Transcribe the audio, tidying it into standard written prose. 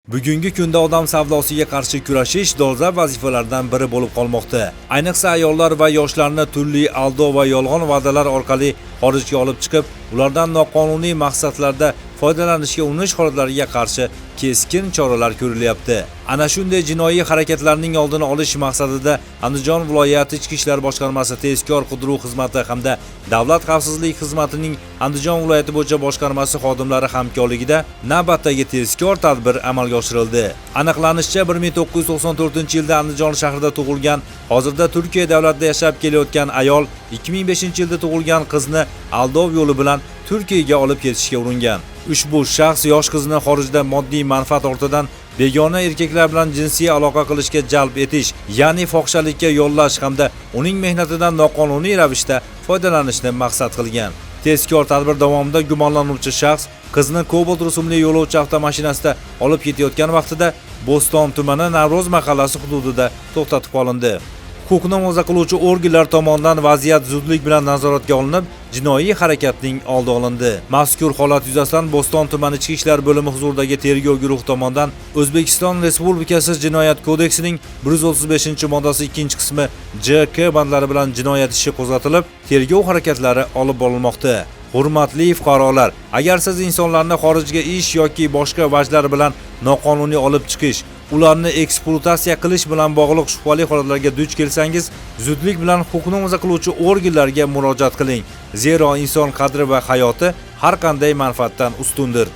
Bugungi kunda odam savdosiga qarshi kurashish dolzarb vazifalardan biri bo'lib qolmoqda. Ayniqsa ayollar va yoshlarni turli aldov va yolg'on va'dalar orqali xorijga olib chiqib, ulardan noqonuniy maqsadlarda foydalanishga urinish holatlariga qarshi keskin choralar ko'rilyapti. Ana shunday jinoiy harakatlarning oldini olish maqsadida Andijon viloyati Ichki ishlar boshqarmasi tezkor qidiruv xizmati hamda Davlat xavfsizlik xizmatining Andijon viloyati bo'yicha boshqarmasi xodimlari hamkorligida navbatdagi tezkor tadbir amalga oshirildi. Aniqlanishicha, 1994-yilda Andijon shahrida tug'ilgan, hozirda Turkiya davlatida yashab kelayotgan ayol 2005-yilda tug'ilgan qizni aldov yo'li bilan Turkiyaga olib ketishga uringan. Ushbu shaxs yosh qizni xorijda moddiy manfaat ortidan begona erkaklar bilan jinsiy aloqa qilishga jalb etish, ya'ni fohishalikka yo'llash hamda uning mehnatidan noqonuniy ravishda foydalanishni maqsad qilgan. Tezkor tadbir davomida gumonlanuvchi shaxs qizni Cobalt rusumli yo'lovchi avtomashinasida olib ketayotgan vaqtida Bo'ston tumani Navro'z mahallasi hududida to'xtatib qolindi. Huquqni himoya qiluvchi organlar tomonidan vaziyat zudlik bilan nazoratga olinib, jinoiy harakatning oldi olindi. Mazkur holat yuzasidan Bo'ston tumani Ichki ishlar bo'limi huzuridagi tergov guruhi tomonidan O'zbekiston Respublikasi Jinoyat kodeksining 135-moddasi 2-qismi JK bandlari bilan jinoyat ishi qo'zg'atilib, tergov harakatlari olib borilmoqda. Hurmatli fuqarolar, agar siz insonlarni xorijga ish yoki boshqa vajlar bilan noqonuniy olib chiqish, ularni ekspluatatsiya qilish bilan bog'liq shubhali holatlarga duch kelsangiz, zudlik bilan huquqni himoya qiluvchi organlarga murojaat qiling. Zero inson qadri va hayoti har qanday manfaatdan ustundir.